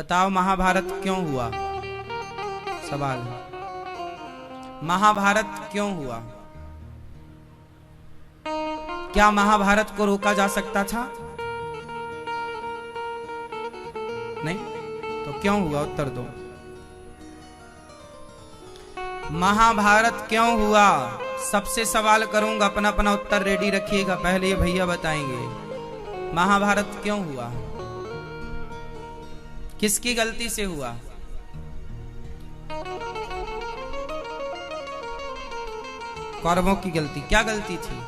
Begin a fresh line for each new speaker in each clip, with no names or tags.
बताओ महाभारत क्यों हुआ? सवाल, महाभारत क्यों हुआ? क्या महाभारत को रोका जा सकता था? नहीं, तो क्यों हुआ? उत्तर दो। महाभारत क्यों हुआ? सबसे सवाल करूंगा, अपना अपना उत्तर रेडी रखिएगा। पहले ये भैया बताएंगे महाभारत क्यों हुआ, किसकी गलती से हुआ? कौरवों की गलती। क्या गलती थी?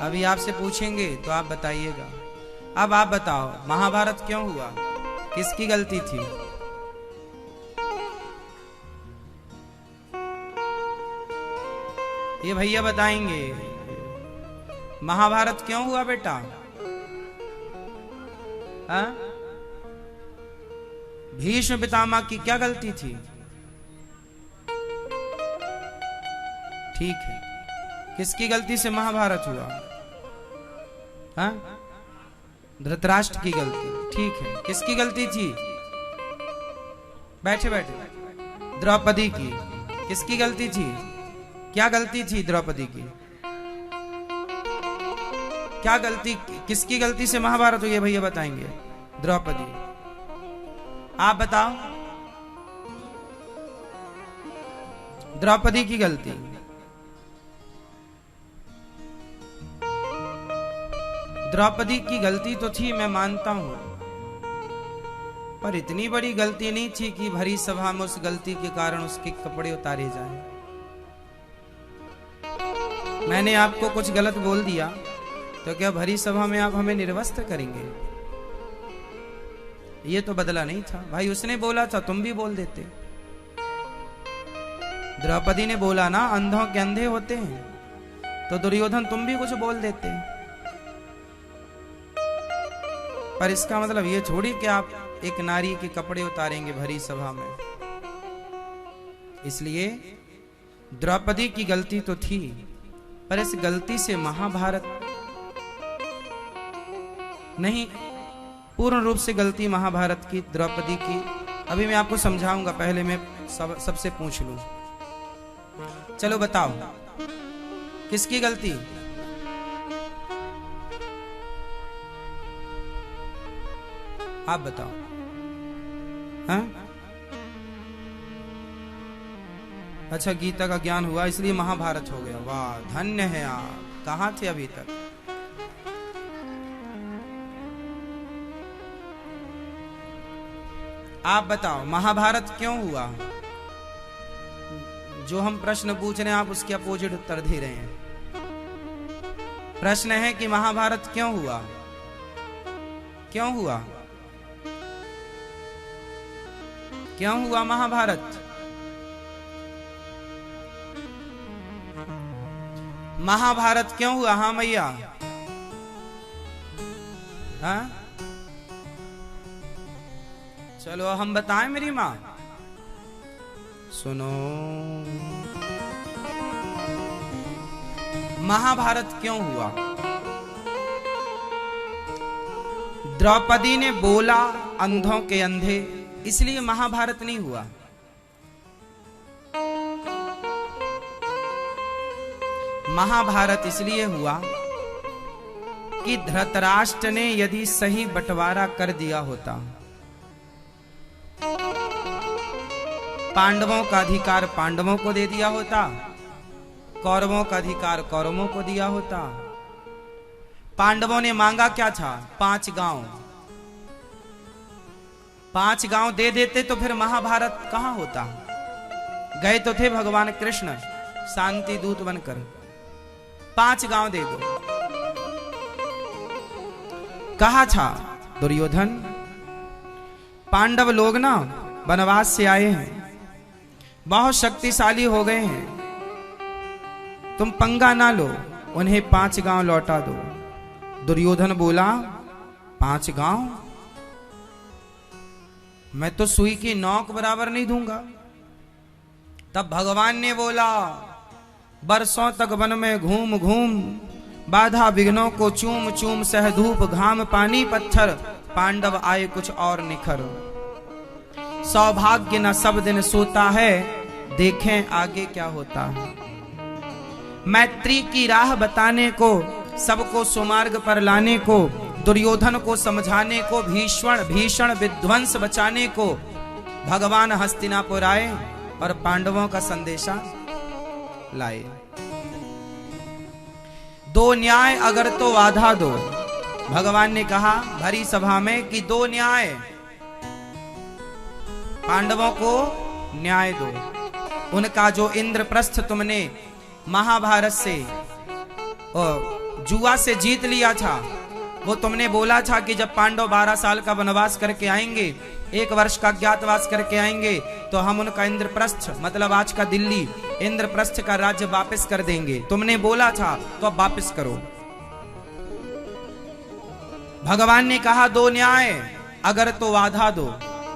अभी आपसे पूछेंगे तो आप बताइएगा। अब आप बताओ महाभारत क्यों हुआ, किसकी गलती थी? ये भैया बताएंगे महाभारत क्यों हुआ बेटा? हाँ? भीष्म पितामह की क्या गलती थी? ठीक है, किसकी गलती से महाभारत हुआ? हाँ? धृतराष्ट्र की गलती। ठीक है, किसकी गलती थी? बैठे बैठे। द्रौपदी की। किसकी गलती थी? क्या गलती थी द्रौपदी की? क्या गलती, किसकी गलती से महाभारत हुई? भैया बताएंगे। द्रौपदी। आप बताओ। द्रौपदी की गलती। द्रौपदी की गलती तो थी, मैं मानता हूं, पर इतनी बड़ी गलती नहीं थी कि भरी सभा में उस गलती के कारण उसके कपड़े उतारे जाएं। मैंने आपको कुछ गलत बोल दिया तो क्या भरी सभा में आप हमें निर्वस्त्र करेंगे? ये तो बदला नहीं था भाई। उसने बोला था, तुम भी बोल देते। द्रौपदी ने बोला ना, अंधों के अंधे होते हैं, तो दुर्योधन तुम भी कुछ बोल देते। पर इसका मतलब ये थोड़ी कि आप एक नारी के कपड़े उतारेंगे भरी सभा में। इसलिए द्रौपदी की गलती तो थी, पर इस गलती से महाभारत नहीं, पूर्ण रूप से गलती महाभारत की, द्रौपदी की। अभी मैं आपको समझाऊंगा, पहले मैं सबसे पूछ लूं। चलो बताओ किसकी गलती? आप बताओ। हाँ? अच्छा, गीता का ज्ञान हुआ इसलिए महाभारत हो गया। वाह, धन्य है आप। कहां थे अभी तक? आप बताओ महाभारत क्यों हुआ? जो हम प्रश्न पूछ रहे हैं आप उसके अपोजिट उत्तर दे रहे हैं। प्रश्न है कि महाभारत क्यों हुआ? क्यों हुआ? क्यों हुआ महाभारत? महाभारत क्यों हुआ? हाँ मैया। हाँ? चलो हम बताएं मेरी माँ। सुनो, महाभारत क्यों हुआ? द्रौपदी ने बोला अंधों के अंधे, इसलिए महाभारत नहीं हुआ। महाभारत इसलिए हुआ कि धृतराष्ट्र ने यदि सही बंटवारा कर दिया होता, पांडवों का अधिकार पांडवों को दे दिया होता, कौरवों का अधिकार कौरवों को दिया होता। पांडवों ने मांगा क्या था? 5 गांव। 5 गांव दे देते तो फिर महाभारत कहां होता? गए तो थे भगवान कृष्ण शांति दूत बनकर। 5 गांव दे दो। कहा था दुर्योधन, पांडव लोग ना वनवास से आए हैं, बहुत शक्तिशाली हो गए हैं, तुम पंगा ना लो, उन्हें 5 गांव लौटा दो। दुर्योधन बोला 5 गांव? मैं तो सुई की नोक बराबर नहीं दूंगा। तब भगवान ने बोला, बरसों तक वन में घूम घूम बाधा विघ्नों को चूम चूम सह धूप घाम पानी पत्थर, पांडव आए कुछ और निखर। सौभाग्य न सब दिन सोता है, देखें आगे क्या होता है। मैत्री की राह बताने को, सबको सुमार्ग पर लाने को, दुर्योधन को समझाने को, भीषण विध्वंस बचाने को भगवान हस्तिनापुर आए और पांडवों का संदेशा लाए। दो न्याय अगर तो आधा दो, भगवान ने कहा भरी सभा में कि दो न्याय, पांडवों को न्याय दो। उनका जो इंद्रप्रस्थ तुमने महाभारत से और जुआ से जीत लिया था, वो तुमने बोला था कि जब पांडव 12 साल का वनवास करके आएंगे, 1 वर्ष का ज्ञातवास करके आएंगे, तो हम उनका इंद्रप्रस्थ मतलब आज का दिल्ली इंद्रप्रस्थ का राज्य वापस कर देंगे। तुमने बोला था तो अब वापस करो। भगवान ने कहा दो न्याय अगर तो आधा दो,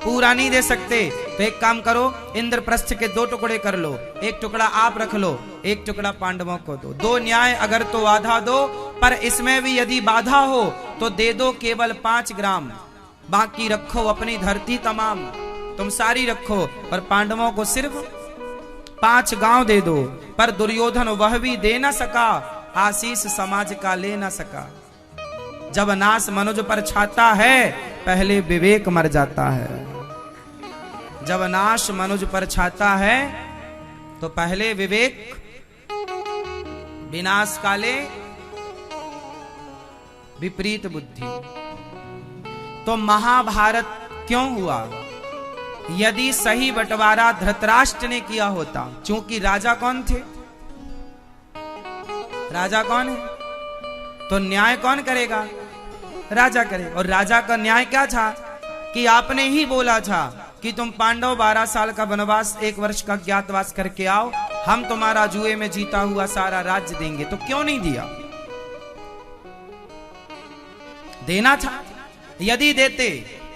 पूरा नहीं दे सकते तो एक काम करो, इंद्रप्रस्थ के 2 टुकड़े कर लो, 1 टुकड़ा आप रख लो, 1 टुकड़ा पांडवों को दो। दो न्याय अगर तो आधा दो, पर इसमें भी यदि बाधा हो तो दे दो केवल 5 ग्राम, बाकी रखो अपनी धरती तमाम। तुम सारी रखो और पांडवों को सिर्फ 5 गांव दे दो। पर दुर्योधन वह भी दे न सका, आशीष समाज का ले न सका। जब नाश मनुज पर छाता है, पहले विवेक मर जाता है। जब नाश मनुज पर छाता है तो पहले विवेक, विनाश काले विपरीत बुद्धि। तो महाभारत क्यों हुआ? यदि सही बंटवारा धृतराष्ट्र ने किया होता, क्योंकि राजा कौन थे? राजा कौन है? तो न्याय कौन करेगा? राजा करे। और राजा का न्याय क्या था कि आपने ही बोला था कि तुम पांडव 12 साल का वनवास 1 वर्ष का ज्ञातवास करके आओ, हम तुम्हारा जुए में जीता हुआ सारा राज्य देंगे। तो क्यों नहीं दिया? देना था। यदि देते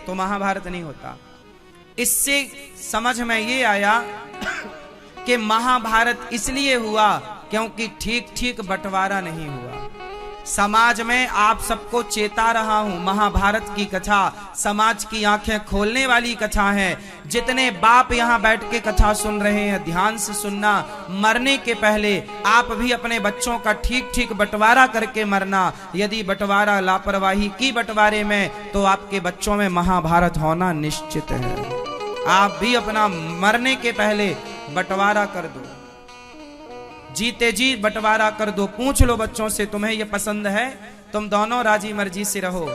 तो महाभारत नहीं होता। इससे समझ में ये आया कि महाभारत इसलिए हुआ क्योंकि ठीक ठीक बंटवारा नहीं हुआ। समाज में आप सबको चेता रहा हूं, महाभारत की कथा समाज की आंखें खोलने वाली कथा है। जितने बाप यहां बैठ के कथा सुन रहे हैं, ध्यान से सुनना। मरने के पहले आप भी अपने बच्चों का ठीक ठीक बंटवारा करके मरना। यदि बंटवारा लापरवाही की बंटवारे में, तो आपके बच्चों में महाभारत होना निश्चित है। आप भी अपना मरने के पहले बंटवारा कर दो, जीते जी बंटवारा कर दो। पूछ लो बच्चों से, तुम्हें यह पसंद है? तुम दोनों राजी मर्जी से रहो,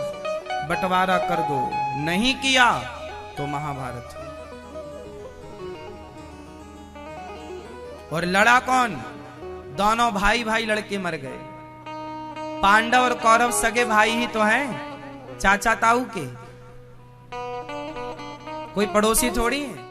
बंटवारा कर दो। नहीं किया तो महाभारत। और लड़ा कौन? दोनों भाई भाई लड़के मर गए। पांडव और कौरव सगे भाई ही तो हैं, चाचा ताऊ के, कोई पड़ोसी थोड़ी है।